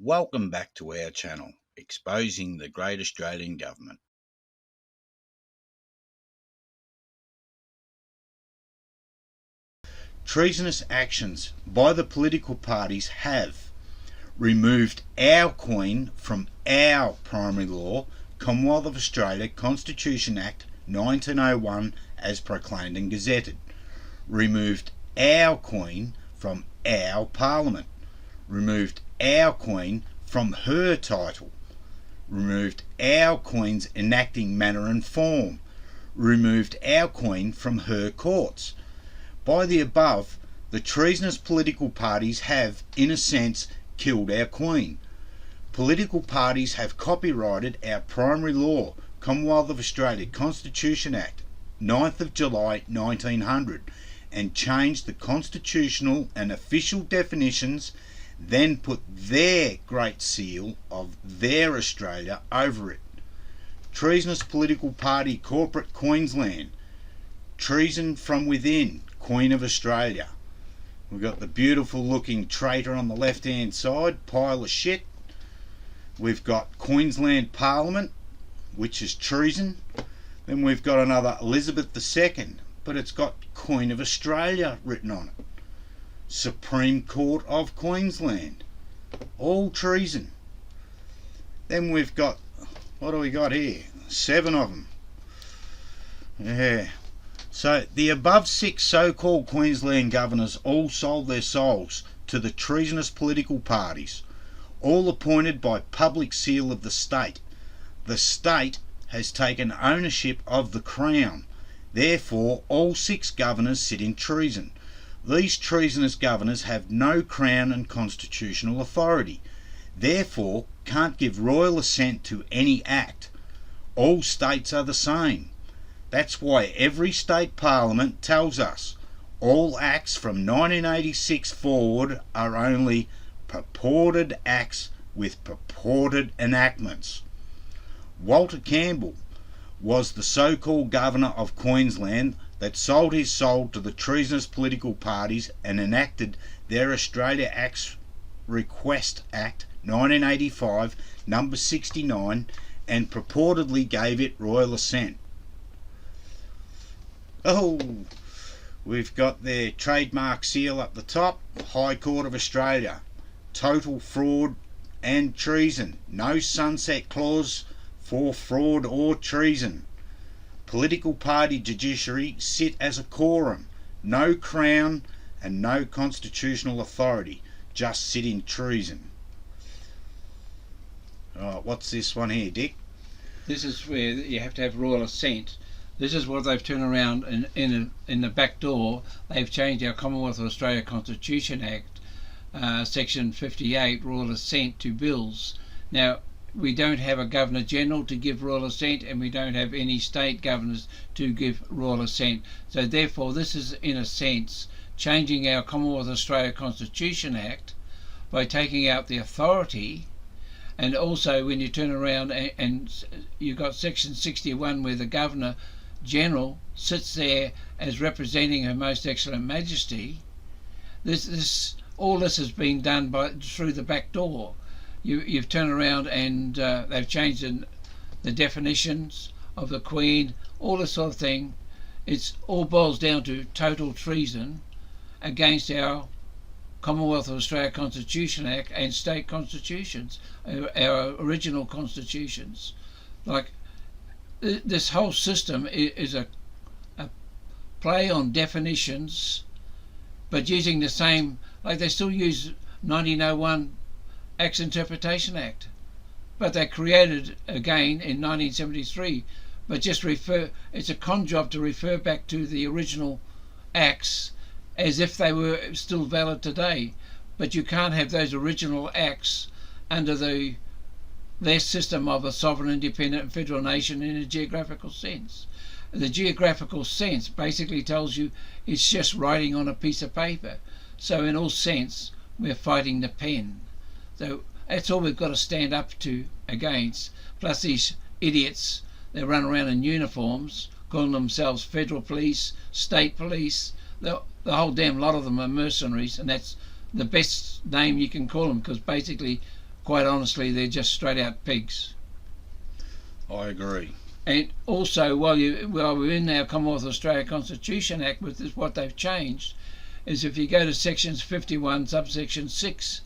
Welcome back to our channel, Exposing the Great Australian Government. Treasonous actions by the political parties have removed our Queen from our primary law, Commonwealth of Australia Constitution Act 1901 as proclaimed and gazetted, removed our Queen from our Parliament, removed our Queen from her title, removed our Queen's enacting manner and form, removed our Queen from her courts. By the above, the treasonous political parties have, in a sense, killed our Queen. Political parties have copyrighted our primary law, Commonwealth of Australia Constitution Act, 9th of July 1900, and changed the constitutional and official definitions, then put their great seal of their Australia over it. Treasonous political party corporate Queensland, treason from within, Queen of Australia. We've got the beautiful looking traitor on the left hand side, pile of shit. We've got Queensland Parliament, which is treason. Then we've got another Elizabeth II, but it's got Queen of Australia written on it. Supreme Court of Queensland, all treason. Then we've got, what do we got here? 7 of them. Yeah. So the above 6 so-called Queensland governors all sold their souls to the treasonous political parties, all appointed by public seal of the state. The state has taken ownership of the Crown. Therefore, all 6 governors sit in treason. These treasonous governors have no Crown and constitutional authority. Therefore, can't give royal assent to any act. All states are the same. That's why every state parliament tells us all acts from 1986 forward are only purported acts with purported enactments. Walter Campbell was the so-called governor of Queensland that sold his soul to the treasonous political parties and enacted their Australia Acts Request Act 1985, number 69, and purportedly gave it royal assent. Oh, we've got their trademark seal up the top, High Court of Australia. Total fraud and treason. No sunset clause for fraud or treason. Political party judiciary sit as a quorum. No Crown and no constitutional authority. Just sit in treason. Alright, what's this one here, Dick? This is where you have to have royal assent. This is what they've turned around in the back door. They've changed our Commonwealth of Australia Constitution Act, Section 58, royal assent to bills. Now, we don't have a Governor-General to give royal assent, and we don't have any state governors to give royal assent. So therefore, this is, in a sense, changing our Commonwealth of Australia Constitution Act by taking out the authority. And also, when you turn around and you've got Section 61 where the Governor-General sits there as representing Her Most Excellent Majesty, all this has been done through the back door. You've turned around and they've changed the definitions of the Queen, all this sort of thing. It all boils down to total treason against our Commonwealth of Australia Constitution Act and state constitutions, our original constitutions. Like, this whole system is a play on definitions, but using the same, like they still use 1901 Acts Interpretation Act, but they created again in 1973, but just it's a con job to refer back to the original acts as if they were still valid today. But you can't have those original acts under their system of a sovereign, independent and federal nation in a geographical sense. The geographical sense basically tells you it's just writing on a piece of paper. So in all sense, we're fighting the pen. So that's all we've got to stand up to against. Plus these idiots, they run around in uniforms, calling themselves federal police, state police. The whole damn lot of them are mercenaries, and that's the best name you can call them, because basically quite honestly, they're just straight out pigs. I agree. And also, while we're in our Commonwealth of Australia Constitution Act, with this, what they've changed is if you go to sections 51, subsection 6,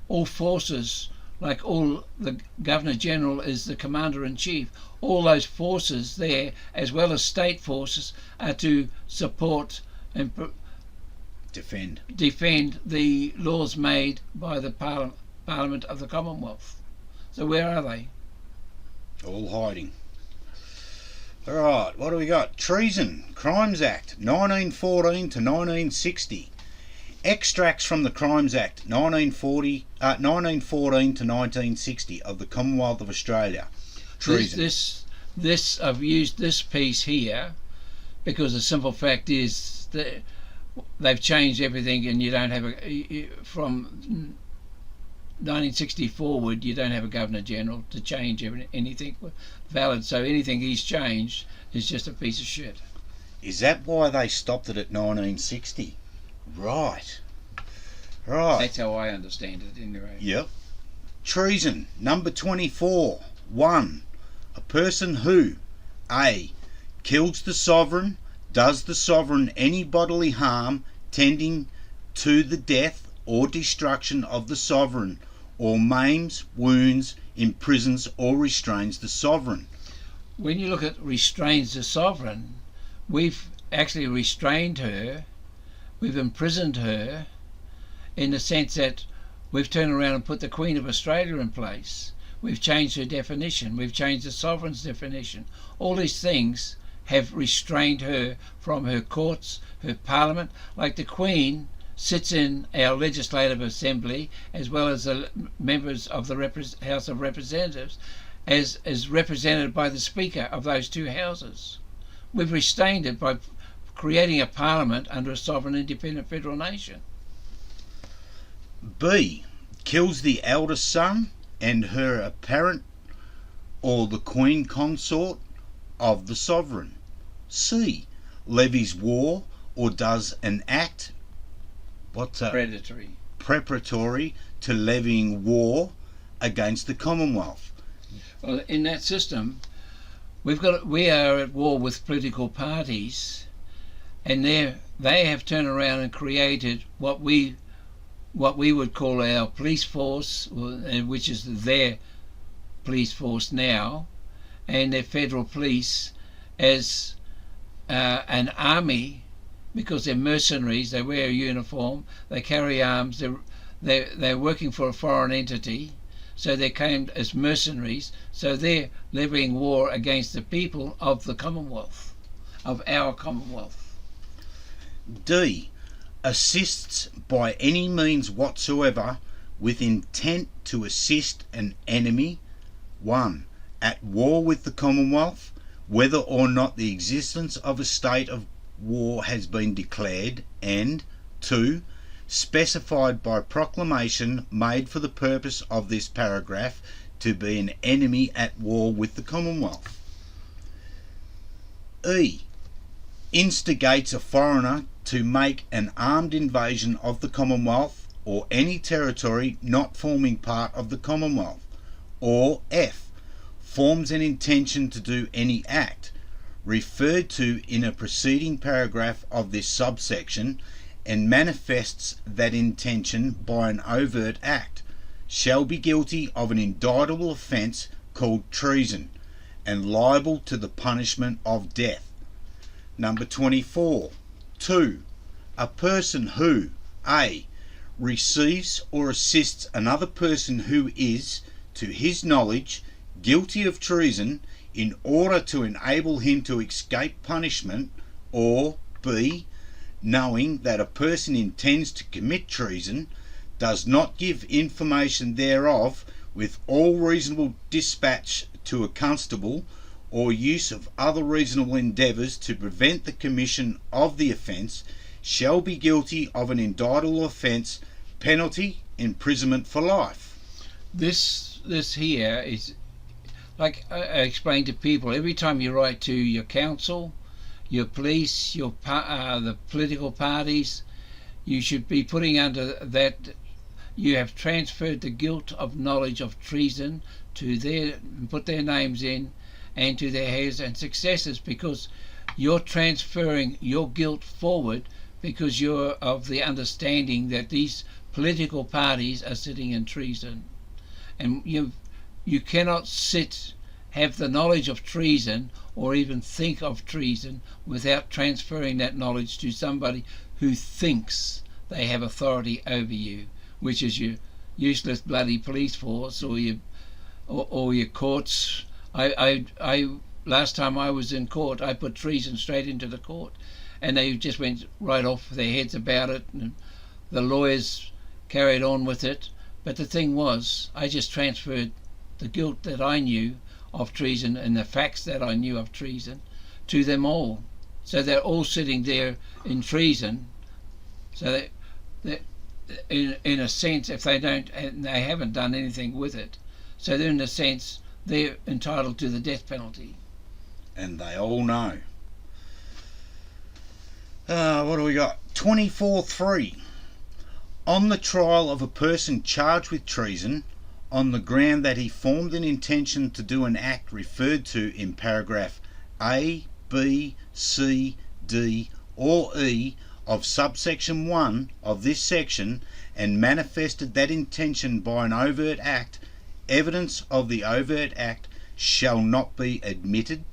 all forces, like all the Governor General is the Commander-in-Chief, all those forces there, as well as state forces, are to support and Defend the laws made by the Parliament of the Commonwealth. So where are they? All hiding. All right, what do we got? Treason, Crimes Act, 1914 to 1960. Extracts from the Crimes Act, 1914 to 1960 of the Commonwealth of Australia. Treason. This I've used this piece here because the simple fact is that they've changed everything, and you don't have from 1960 forward, you don't have a Governor General to change anything valid. So anything he's changed is just a piece of shit. Is that why they stopped it at 1960? Right. That's how I understand it, anyway. Yep. Treason, number 24. 1. A person who A. kills the sovereign, does the sovereign any bodily harm tending to the death or destruction of the sovereign, or maims, wounds, imprisons or restrains the sovereign. When you look at restrains the sovereign, we've actually restrained her, we've imprisoned her, in the sense that we've turned around and put the Queen of Australia in place. We've changed her definition, we've changed the sovereign's definition. All these things have restrained her from her courts, her parliament. Like the Queen sits in our legislative assembly as well as the members of the House of Representatives, as is represented by the Speaker of those two houses. We've restrained it by creating a parliament under a sovereign independent federal nation. B. Kills the eldest son and her apparent or the Queen consort of the sovereign. C. Levies war or does an act preparatory to levying war against the Commonwealth. Well, in that system, we are at war with political parties, and they have turned around and created what we would call our police force, which is their police force now, and their federal police as an army, because they're mercenaries. They wear a uniform, they carry arms, they're working for a foreign entity, so they came as mercenaries. So they're levying war against the people of the Commonwealth, of our Commonwealth. D. Assists by any means whatsoever with intent to assist an enemy, 1. At war with the Commonwealth, whether or not the existence of a state of war has been declared, and 2. Specified by proclamation made for the purpose of this paragraph to be an enemy at war with the Commonwealth. E. Instigates a foreigner to make an armed invasion of the Commonwealth or any territory not forming part of the Commonwealth. Or F. Forms an intention to do any act referred to in a preceding paragraph of this subsection and manifests that intention by an overt act, shall be guilty of an indictable offence called treason and liable to the punishment of death. Number 24. 2. A person who A. receives or assists another person who is, to his knowledge, guilty of treason in order to enable him to escape punishment, or B. knowing that a person intends to commit treason, does not give information thereof with all reasonable dispatch to a constable, or use of other reasonable endeavours to prevent the commission of the offence, shall be guilty of an indictable offence, penalty, imprisonment for life. This here is, like I explain to people, every time you write to your council, your police, the political parties, you should be putting under that you have transferred the guilt of knowledge of treason to put their names in, and to their heirs and successors, because you're transferring your guilt forward, because you're of the understanding that these political parties are sitting in treason. And you cannot have the knowledge of treason or even think of treason without transferring that knowledge to somebody who thinks they have authority over you, which is your useless bloody police force or your courts. I last time I was in court, I put treason straight into the court, and they just went right off their heads about it, and the lawyers carried on with it. But the thing was, I just transferred the guilt that I knew of treason and the facts that I knew of treason to them all. So they're all sitting there in treason. So that in a sense, if they haven't done anything with it, so they're in a sense they're entitled to the death penalty. And they all know. What do we got? 24.3. On the trial of a person charged with treason, on the ground that he formed an intention to do an act referred to in paragraph A, B, C, D, or E of subsection 1 of this section, and manifested that intention by an overt act, evidence of the overt act shall not be admitted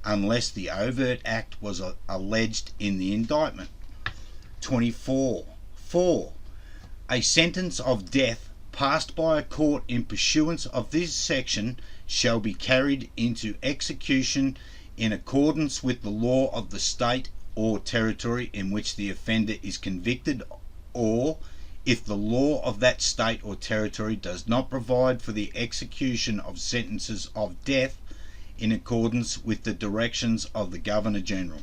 unless the overt act was alleged in the indictment. 24.4. A sentence of death passed by a court in pursuance of this section shall be carried into execution in accordance with the law of the state or territory in which the offender is convicted, or if the law of that state or territory does not provide for the execution of sentences of death, in accordance with the directions of the Governor-General.